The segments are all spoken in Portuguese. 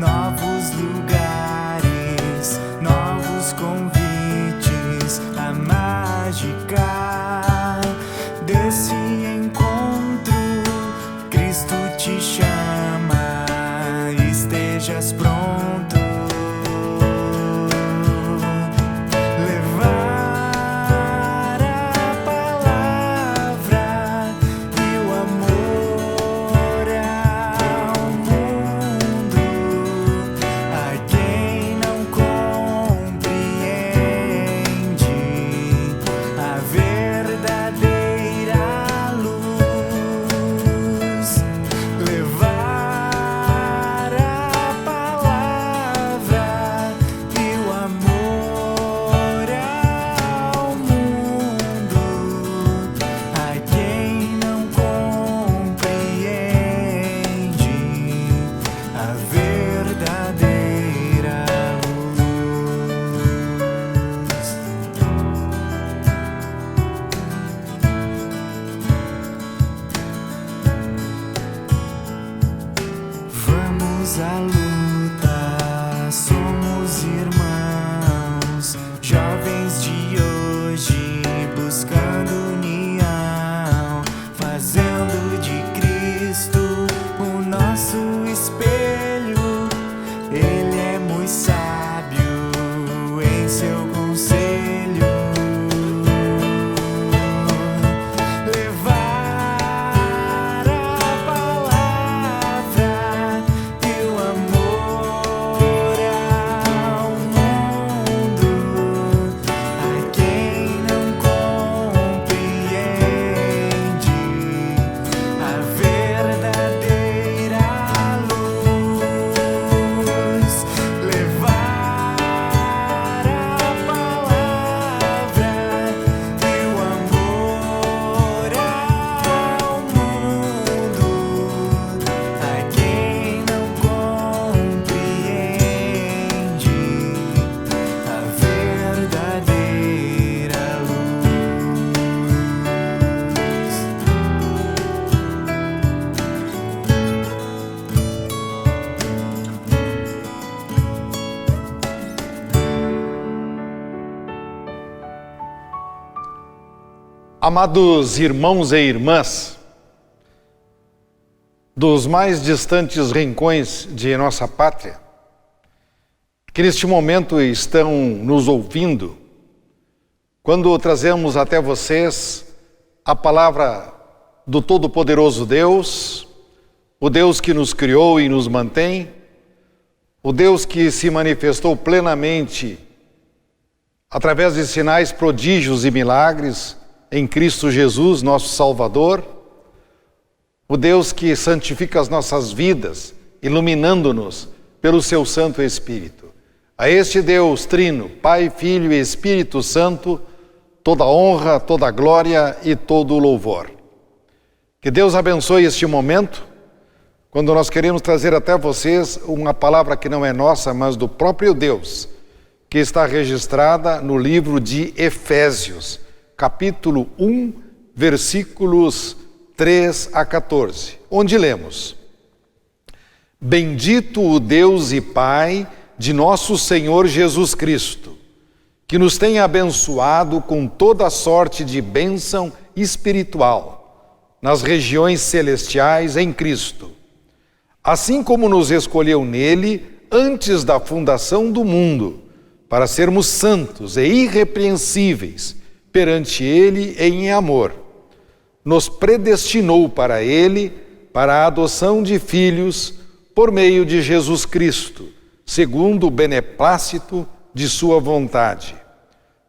novos lugares, novos convites, a mágica desse encontro. Cristo te chama, estejas pronto. A luta, somos irmãos, jovens de hoje, buscando união, fazendo de Cristo o nosso espelho. Ele é muito sábio em seu conselho. Amados irmãos e irmãs, dos mais distantes rincões de nossa pátria, que neste momento estão nos ouvindo, quando trazemos até vocês a palavra do Todo-Poderoso Deus, o Deus que nos criou e nos mantém, o Deus que se manifestou plenamente através de sinais, prodígios e milagres em Cristo Jesus, nosso Salvador, o Deus que santifica as nossas vidas, iluminando-nos pelo seu Santo Espírito. A este Deus trino, Pai, Filho e Espírito Santo, toda honra, toda glória e todo o louvor. Que Deus abençoe este momento, quando nós queremos trazer até vocês uma palavra que não é nossa, mas do próprio Deus, que está registrada no livro de Efésios, capítulo 1, versículos 3 a 14, onde lemos: Bendito o Deus e Pai de nosso Senhor Jesus Cristo, que nos tem abençoado com toda sorte de bênção espiritual nas regiões celestiais em Cristo, assim como nos escolheu nele antes da fundação do mundo, para sermos santos e irrepreensíveis perante ele em amor. Nos predestinou para ele, para a adoção de filhos, por meio de Jesus Cristo, segundo o beneplácito de sua vontade,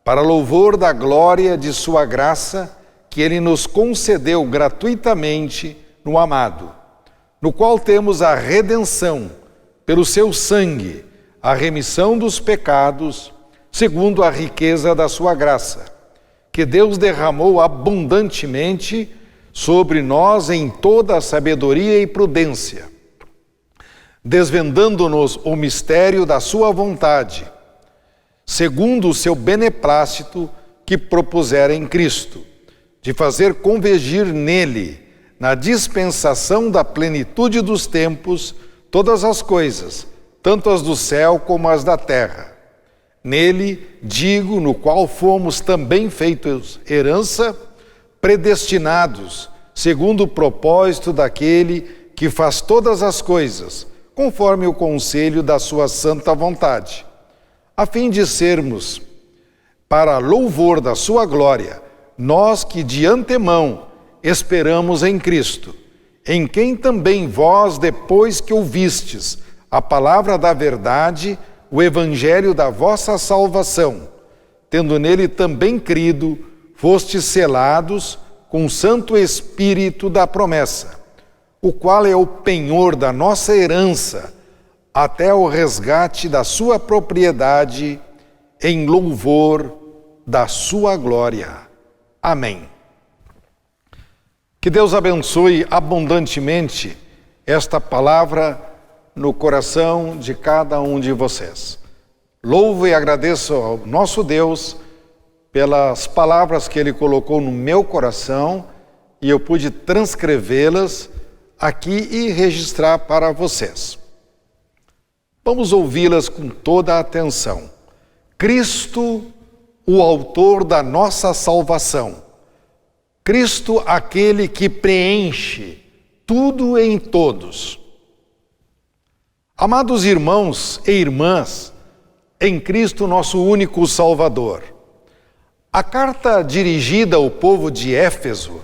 para louvor da glória de sua graça, que ele nos concedeu gratuitamente no amado, no qual temos a redenção, pelo seu sangue, a remissão dos pecados, segundo a riqueza da sua graça, que Deus derramou abundantemente sobre nós em toda a sabedoria e prudência, desvendando-nos o mistério da sua vontade, segundo o seu beneplácito que propusera em Cristo, de fazer convergir nele, na dispensação da plenitude dos tempos, todas as coisas, tanto as do céu como as da terra. Nele, digo, no qual fomos também feitos herança, predestinados, segundo o propósito daquele que faz todas as coisas, conforme o conselho da sua santa vontade, a fim de sermos, para louvor da sua glória, nós que de antemão esperamos em Cristo, em quem também vós, depois que ouvistes a palavra da verdade, o evangelho da vossa salvação, tendo nele também crido, fostes selados com o Santo Espírito da promessa, o qual é o penhor da nossa herança, até o resgate da sua propriedade, em louvor da sua glória. Amém. Que Deus abençoe abundantemente esta palavra no coração de cada um de vocês. Louvo e agradeço ao nosso Deus pelas palavras que Ele colocou no meu coração e eu pude transcrevê-las aqui e registrar para vocês. Vamos ouvi-las com toda a atenção. Cristo, o autor da nossa salvação. Cristo, aquele que preenche tudo em todos. Amados irmãos e irmãs, em Cristo, nosso único Salvador. A carta dirigida ao povo de Éfeso,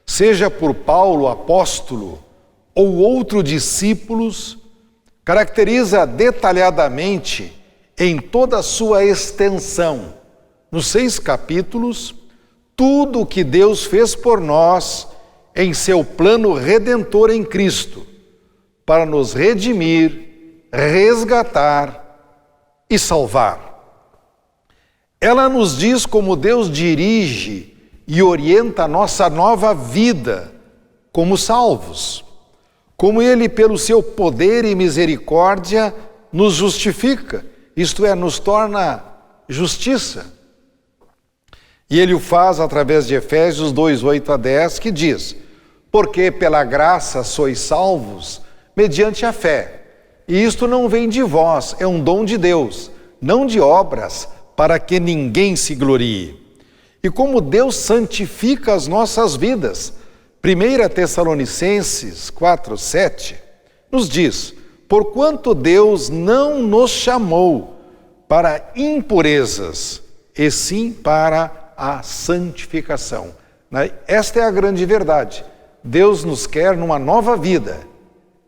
seja por Paulo, apóstolo, ou outros discípulos, caracteriza detalhadamente em toda a sua extensão, nos 6 capítulos, tudo o que Deus fez por nós em seu plano redentor em Cristo, para nos redimir, resgatar e salvar. Ela nos diz como Deus dirige e orienta a nossa nova vida como salvos, como Ele, pelo seu poder e misericórdia, nos justifica, isto é, nos torna justiça. E Ele o faz através de Efésios 2, 8 a 10, que diz: porque pela graça sois salvos, mediante a fé. E isto não vem de vós, é um dom de Deus, não de obras, para que ninguém se glorie. E como Deus santifica as nossas vidas, 1 Tessalonicenses 4, 7, nos diz: porquanto Deus não nos chamou para impurezas, e sim para a santificação. Esta é a grande verdade. Deus nos quer numa nova vida,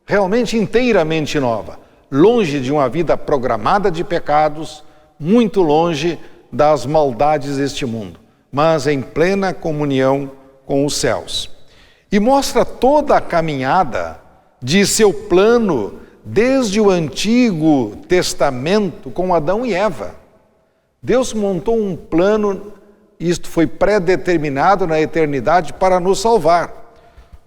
realmente inteiramente nova, longe de uma vida programada de pecados, muito longe das maldades deste mundo, mas em plena comunhão com os céus. E mostra toda a caminhada de seu plano desde o Antigo Testamento com Adão e Eva. Deus montou um plano, isto foi pré-determinado na eternidade para nos salvar,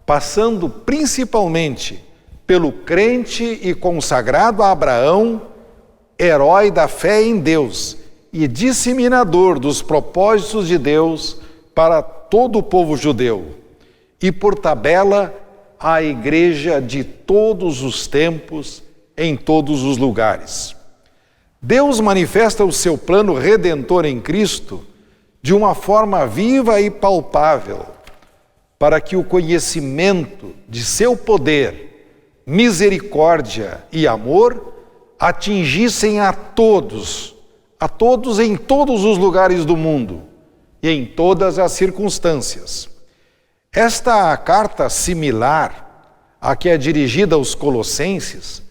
passando principalmente pelo crente e consagrado a Abraão, herói da fé em Deus e disseminador dos propósitos de Deus para todo o povo judeu. E por tabela, a igreja de todos os tempos, em todos os lugares. Deus manifesta o seu plano redentor em Cristo de uma forma viva e palpável, para que o conhecimento de seu poder, misericórdia e amor atingissem a todos em todos os lugares do mundo e em todas as circunstâncias. Esta carta similar à que é dirigida aos Colossenses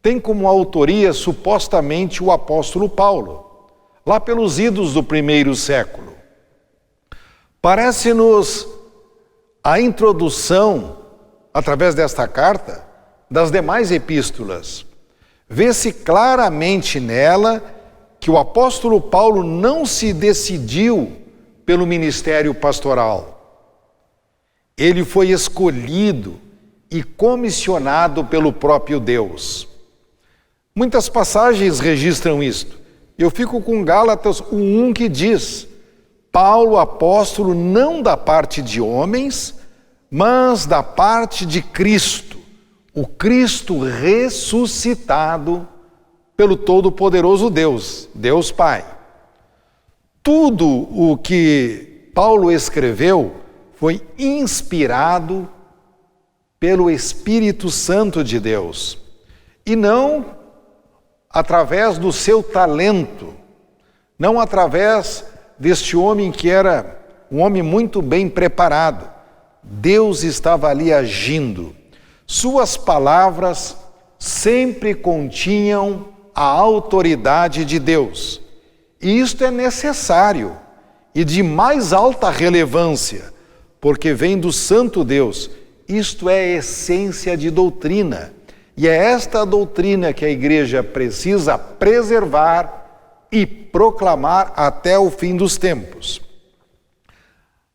tem como autoria supostamente o apóstolo Paulo, lá pelos idos do primeiro século. Parece-nos a introdução, através desta carta, das demais epístolas. Vê-se claramente nela que o apóstolo Paulo não se decidiu pelo ministério pastoral. Ele foi escolhido e comissionado pelo próprio Deus. Muitas passagens registram isto. Eu fico com Gálatas 1 que diz: Paulo, apóstolo, não da parte de homens, mas da parte de Cristo, o Cristo ressuscitado pelo Todo-Poderoso Deus, Deus Pai. Tudo o que Paulo escreveu foi inspirado pelo Espírito Santo de Deus, e não através do seu talento, não através deste homem que era um homem muito bem preparado. Deus estava ali agindo. Suas palavras sempre continham a autoridade de Deus. E isto é necessário e de mais alta relevância, porque vem do Santo Deus. Isto é a essência de doutrina. E é esta doutrina que a igreja precisa preservar e proclamar até o fim dos tempos.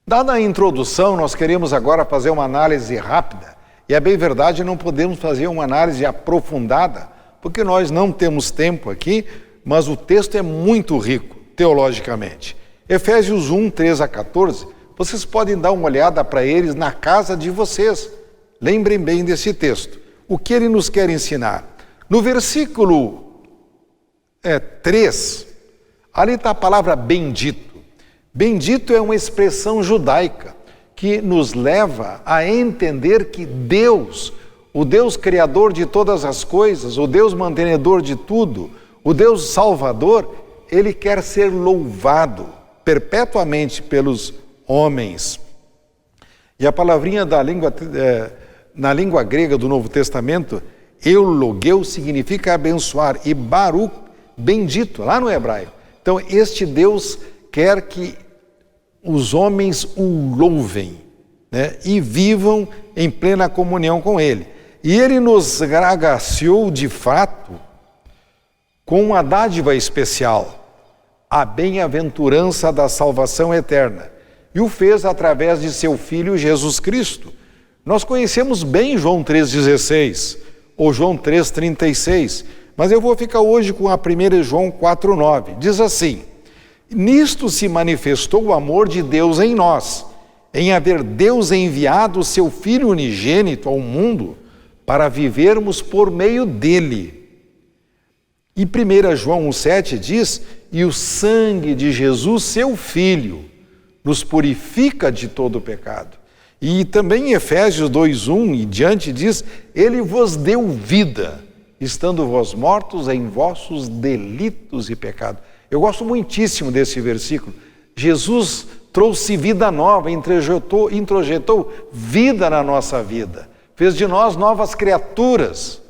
Dada a introdução, nós queremos agora fazer uma análise rápida. E é bem verdade, não podemos fazer uma análise aprofundada, porque nós não temos tempo aqui, mas o texto é muito rico, teologicamente. Efésios 1, 3 a 14, vocês podem dar uma olhada para eles na casa de vocês. Lembrem bem desse texto. O que ele nos quer ensinar? No versículo 3, ali está a palavra bendito. Bendito é uma expressão judaica que nos leva a entender que Deus, o Deus criador de todas as coisas, o Deus mantenedor de tudo, o Deus salvador, ele quer ser louvado perpetuamente pelos homens. E a palavrinha na língua grega do Novo Testamento, eulogeu, significa abençoar, e baruch, bendito, lá no hebraico. Então, este Deus quer que os homens o louvem, né, e vivam em plena comunhão com Ele. E Ele nos agraciou de fato com uma dádiva especial, a bem-aventurança da salvação eterna, e o fez através de seu Filho Jesus Cristo. Nós conhecemos bem João 3,16 ou João 3,36, mas eu vou ficar hoje com a 1 João 4,9. Diz assim: nisto se manifestou o amor de Deus em nós, em haver Deus enviado o seu Filho unigênito ao mundo para vivermos por meio dele. E 1 João 1,7 diz: e o sangue de Jesus, seu Filho, nos purifica de todo o pecado. E também em Efésios 2,1 e diante diz: ele vos deu vida, estando vós mortos em vossos delitos e pecados. Eu gosto muitíssimo desse versículo. Jesus trouxe vida nova, introjetou vida na nossa vida, fez de nós novas criaturas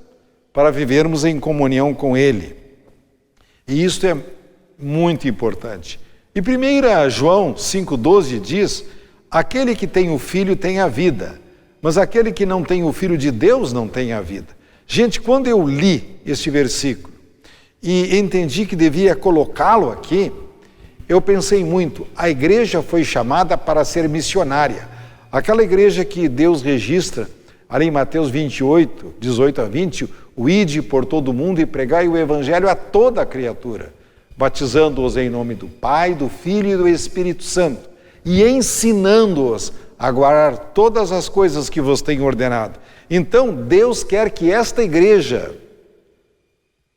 para vivermos em comunhão com Ele. E isso é muito importante. E 1 João 5,12 diz: aquele que tem o Filho tem a vida, mas aquele que não tem o Filho de Deus não tem a vida. Gente, quando eu li este versículo e entendi que devia colocá-lo aqui, eu pensei muito, a igreja foi chamada para ser missionária. Aquela igreja que Deus registra, ali em Mateus 28, 18 a 20, o ide por todo o mundo e pregai o evangelho a toda a criatura, batizando-os em nome do Pai, do Filho e do Espírito Santo, e ensinando-os a guardar todas as coisas que vos tenho ordenado. Então, Deus quer que esta igreja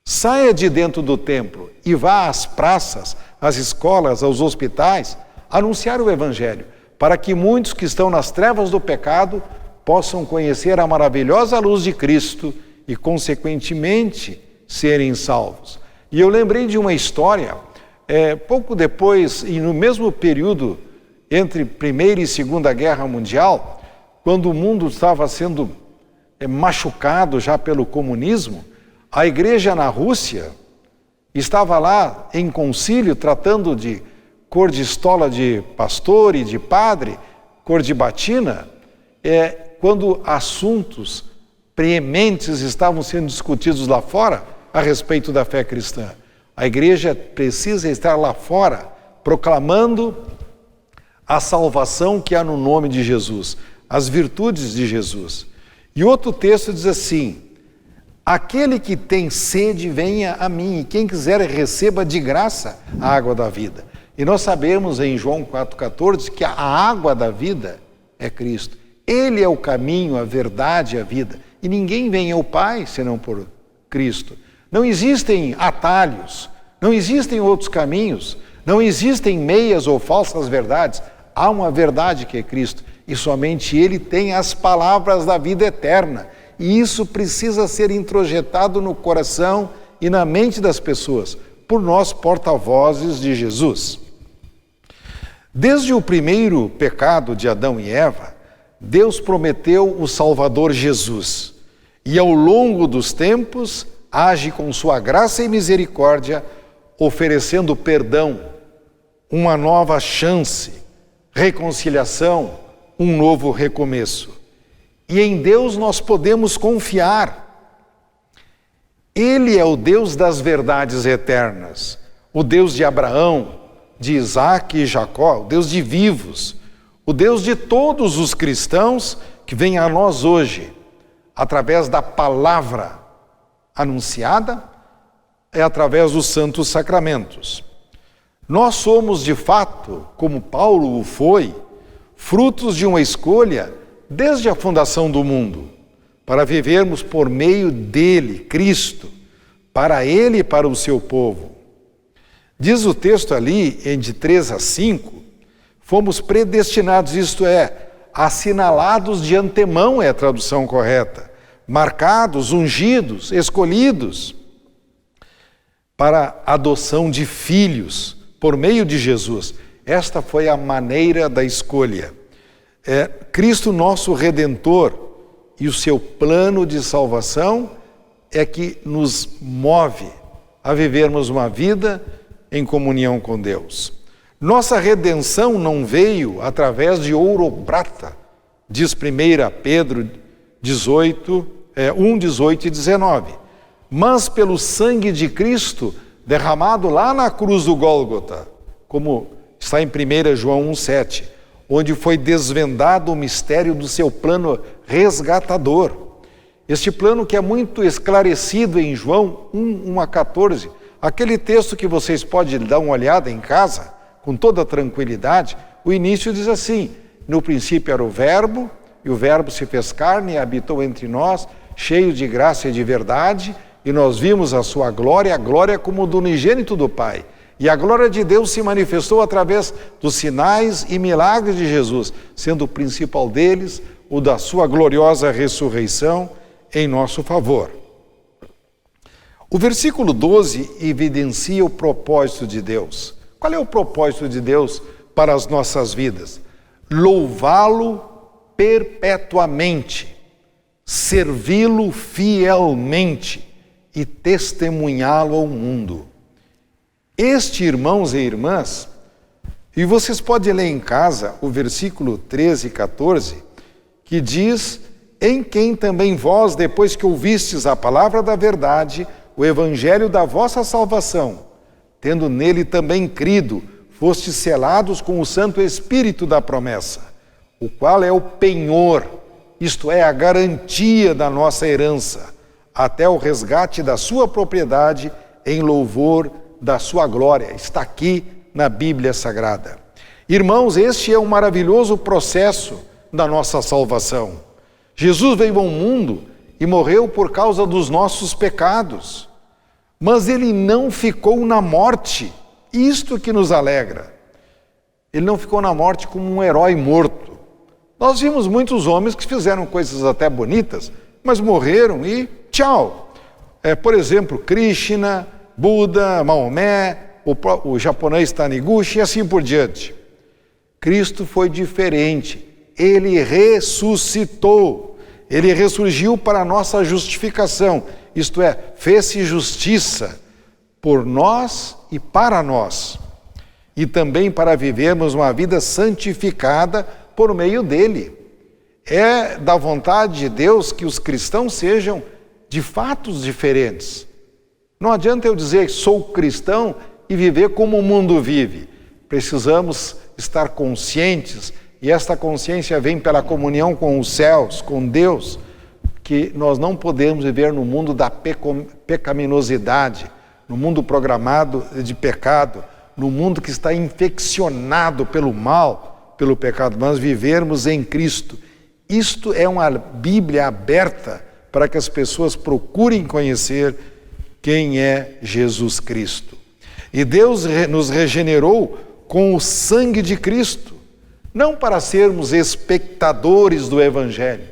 saia de dentro do templo e vá às praças, às escolas, aos hospitais, anunciar o Evangelho, para que muitos que estão nas trevas do pecado possam conhecer a maravilhosa luz de Cristo e, consequentemente, serem salvos. E eu lembrei de uma história, pouco depois, e no mesmo período entre Primeira e Segunda Guerra Mundial, quando o mundo estava sendo machucado já pelo comunismo, a igreja na Rússia estava lá em concílio tratando de cor de estola de pastor e de padre, cor de batina, quando assuntos preementes estavam sendo discutidos lá fora a respeito da fé cristã. A igreja precisa estar lá fora proclamando a salvação que há no nome de Jesus, as virtudes de Jesus. E outro texto diz assim: aquele que tem sede, venha a mim, e quem quiser receba de graça a água da vida. E nós sabemos em João 4,14 que a água da vida é Cristo. Ele é o caminho, a verdade e a vida. E ninguém vem ao Pai senão por Cristo. Não existem atalhos, não existem outros caminhos, não existem meias ou falsas verdades. Há uma verdade que é Cristo e somente Ele tem as palavras da vida eterna. E isso precisa ser introjetado no coração e na mente das pessoas, por nós porta-vozes de Jesus. Desde o primeiro pecado de Adão e Eva, Deus prometeu o Salvador Jesus. E ao longo dos tempos, age com sua graça e misericórdia, oferecendo perdão, uma nova chance, reconciliação, um novo recomeço. E em Deus nós podemos confiar. Ele é o Deus das verdades eternas, o Deus de Abraão, de Isaac e Jacó, o Deus de vivos, o Deus de todos os cristãos que vem a nós hoje, através da palavra anunciada, é através dos santos sacramentos. Nós somos, de fato, como Paulo o foi, frutos de uma escolha desde a fundação do mundo, para vivermos por meio dele, Cristo, para ele e para o seu povo. Diz o texto ali, de 3 a 5, fomos predestinados, isto é, assinalados de antemão é a tradução correta, marcados, ungidos, escolhidos, para a adoção de filhos, por meio de Jesus. Esta foi a maneira da escolha. Cristo, nosso Redentor, e o seu plano de salvação é que nos move a vivermos uma vida em comunhão com Deus. Nossa redenção não veio através de ouro ou prata, diz 1 Pedro 1, 18 e 19, mas pelo sangue de Cristo derramado lá na cruz do Gólgota, como está em 1 João 1,7, onde foi desvendado o mistério do seu plano resgatador. Este plano que é muito esclarecido em João 1 a 14, aquele texto que vocês podem dar uma olhada em casa, com toda tranquilidade. O início diz assim: no princípio era o Verbo, e o Verbo se fez carne e habitou entre nós, cheio de graça e de verdade, e nós vimos a sua glória, a glória como do unigênito do Pai. E a glória de Deus se manifestou através dos sinais e milagres de Jesus, sendo o principal deles o da sua gloriosa ressurreição em nosso favor. O versículo 12 evidencia o propósito de Deus. Qual é o propósito de Deus para as nossas vidas? Louvá-lo perpetuamente, servi-lo fielmente e testemunhá-lo ao mundo. Este, irmãos e irmãs, e vocês podem ler em casa o versículo 13 e 14, que diz: em quem também vós, depois que ouvistes a palavra da verdade, o evangelho da vossa salvação, tendo nele também crido, fostes selados com o Santo Espírito da promessa, o qual é o penhor, isto é, a garantia da nossa herança, até o resgate da sua propriedade em louvor da sua glória. Está aqui na Bíblia Sagrada. Irmãos, este é um maravilhoso processo da nossa salvação. Jesus veio ao mundo e morreu por causa dos nossos pecados, mas ele não ficou na morte, isto que nos alegra. Ele não ficou na morte como um herói morto. Nós vimos muitos homens que fizeram coisas até bonitas, mas morreram e tchau. Por exemplo, Krishna, Buda, Maomé, o japonês Taniguchi e assim por diante. Cristo foi diferente. Ele ressuscitou. Ele ressurgiu para a nossa justificação. Isto é, fez-se justiça por nós e para nós. E também para vivermos uma vida santificada por meio dele. É da vontade de Deus que os cristãos sejam de fatos diferentes. Não adianta eu dizer que sou cristão e viver como o mundo vive. Precisamos estar conscientes, e esta consciência vem pela comunhão com os céus, com Deus, que nós não podemos viver no mundo da pecaminosidade, no mundo programado de pecado, no mundo que está infeccionado pelo mal, pelo pecado, mas vivermos em Cristo. Isto é uma Bíblia aberta para que as pessoas procurem conhecer quem é Jesus Cristo. E Deus nos regenerou com o sangue de Cristo, não para sermos espectadores do Evangelho.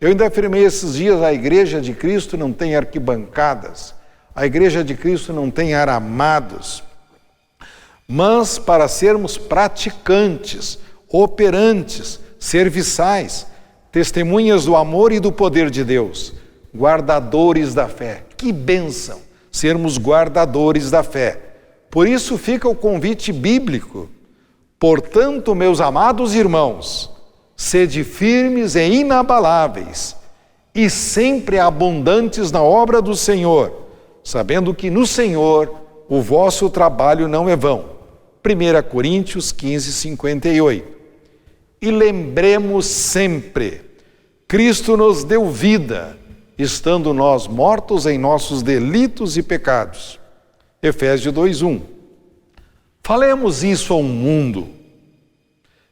Eu ainda afirmei esses dias, a Igreja de Cristo não tem arquibancadas, a Igreja de Cristo não tem aramados, mas para sermos praticantes, operantes, serviçais, testemunhas do amor e do poder de Deus, guardadores da fé. Que bênção sermos guardadores da fé. Por isso fica o convite bíblico. Portanto, meus amados irmãos, sede firmes e inabaláveis, e sempre abundantes na obra do Senhor, sabendo que no Senhor o vosso trabalho não é vão. 1 Coríntios 15, 58. E lembremos sempre, Cristo nos deu vida, estando nós mortos em nossos delitos e pecados. Efésios 2:1. Falemos isso ao mundo.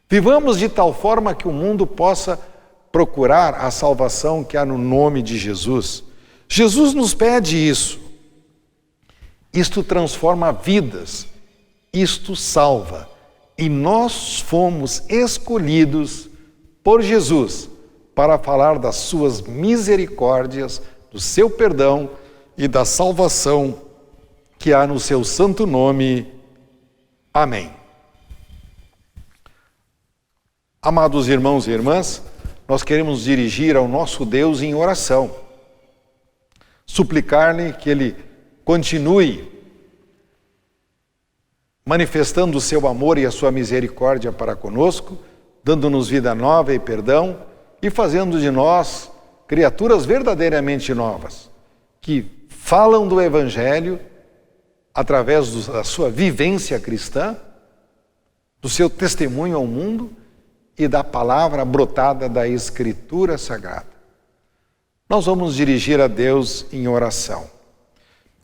Vivamos de tal forma que o mundo possa procurar a salvação que há no nome de Jesus. Jesus nos pede isso. Isto transforma vidas, isto salva. E nós fomos escolhidos por Jesus para falar das suas misericórdias, do seu perdão e da salvação que há no seu santo nome. Amém. Amados irmãos e irmãs, nós queremos dirigir ao nosso Deus em oração, suplicar-lhe que Ele continue manifestando o seu amor e a sua misericórdia para conosco, dando-nos vida nova e perdão e fazendo de nós criaturas verdadeiramente novas, que falam do Evangelho através da sua vivência cristã, do seu testemunho ao mundo e da palavra brotada da Escritura Sagrada. Nós vamos dirigir a Deus em oração.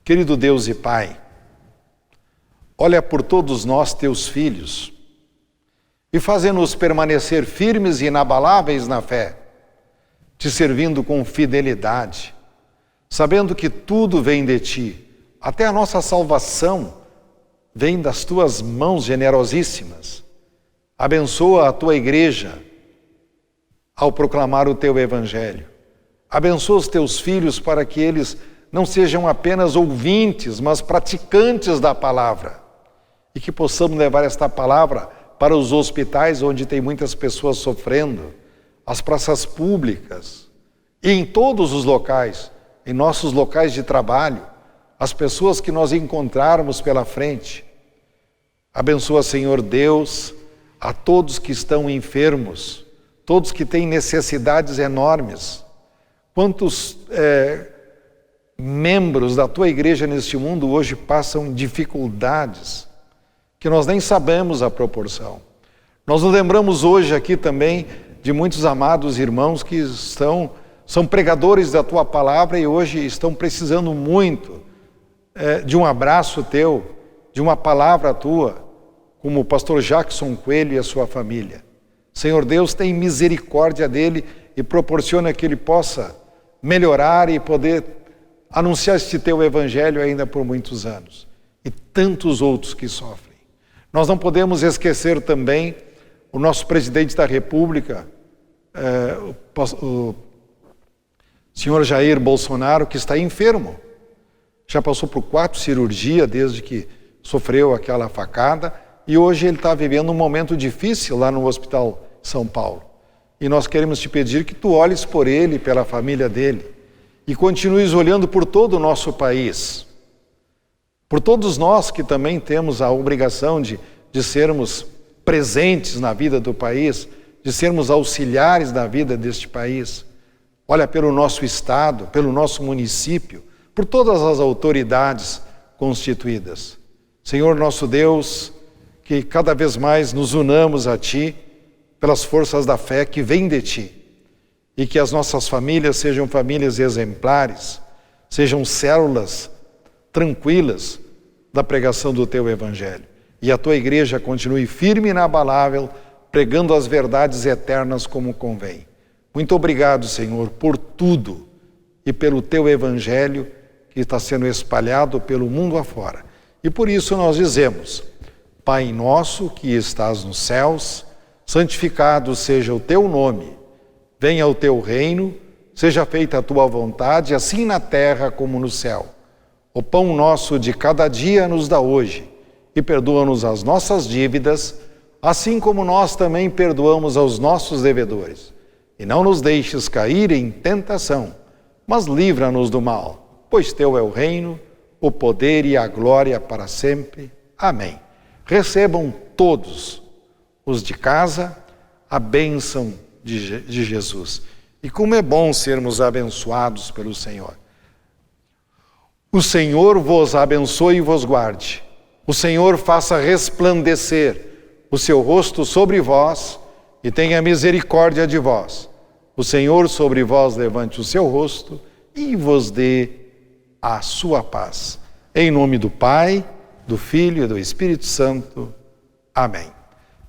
Querido Deus e Pai, olha por todos nós, teus filhos, e faz-nos permanecer firmes e inabaláveis na fé, te servindo com fidelidade, sabendo que tudo vem de ti, até a nossa salvação vem das tuas mãos generosíssimas. Abençoa a tua igreja ao proclamar o teu evangelho. Abençoa os teus filhos para que eles não sejam apenas ouvintes, mas praticantes da palavra. E que possamos levar esta palavra para os hospitais onde tem muitas pessoas sofrendo, as praças públicas e em todos os locais, em nossos locais de trabalho, as pessoas que nós encontrarmos pela frente. Abençoa, Senhor Deus, a todos que estão enfermos, todos que têm necessidades enormes. Quantos membros da tua igreja neste mundo hoje passam dificuldades que nós nem sabemos a proporção. Nós nos lembramos hoje aqui também de muitos amados irmãos que são pregadores da tua palavra e hoje estão precisando muito de um abraço teu, de uma palavra tua, como o pastor Jackson Coelho e a sua família. Senhor Deus, tem misericórdia dele e proporciona que ele possa melhorar e poder anunciar este teu evangelho ainda por muitos anos. E tantos outros que sofrem. Nós não podemos esquecer também o nosso presidente da República, o senhor Jair Bolsonaro, que está enfermo. Já passou por 4 cirurgias desde que sofreu aquela facada e hoje ele está vivendo um momento difícil lá no Hospital São Paulo. E nós queremos te pedir que tu olhes por ele, pela família dele e continues olhando por todo o nosso país. Por todos nós que também temos a obrigação de sermos presentes na vida do país, de sermos auxiliares na vida deste país. Olha pelo nosso estado, pelo nosso município, por todas as autoridades constituídas. Senhor nosso Deus, que cada vez mais nos unamos a Ti, pelas forças da fé que vem de Ti, e que as nossas famílias sejam famílias exemplares, sejam células tranquilas da pregação do Teu Evangelho. E a Tua igreja continue firme e inabalável, pregando as verdades eternas como convém. Muito obrigado, Senhor, por tudo e pelo Teu Evangelho que está sendo espalhado pelo mundo afora. E por isso nós dizemos: Pai nosso que estás nos céus, santificado seja o teu nome. Venha o teu reino, seja feita a tua vontade, assim na terra como no céu. O pão nosso de cada dia nos dá hoje, e perdoa-nos as nossas dívidas, assim como nós também perdoamos aos nossos devedores. E não nos deixes cair em tentação, mas livra-nos do mal, pois teu é o reino, o poder e a glória para sempre. Amém. Recebam todos os de casa a bênção de Jesus. E como é bom sermos abençoados pelo Senhor. O Senhor vos abençoe e vos guarde. O Senhor faça resplandecer o seu rosto sobre vós e tenha misericórdia de vós. O Senhor sobre vós levante o seu rosto e vos dê a sua paz. Em nome do Pai, do Filho e do Espírito Santo. Amém.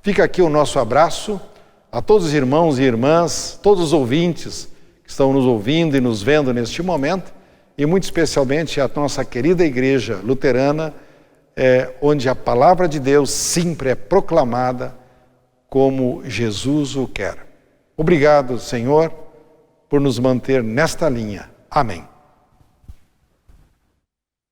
Fica aqui o nosso abraço a todos os irmãos e irmãs, todos os ouvintes que estão nos ouvindo e nos vendo neste momento, e muito especialmente a nossa querida Igreja Luterana, onde a palavra de Deus sempre é proclamada como Jesus o quer. Obrigado, Senhor, por nos manter nesta linha. Amém.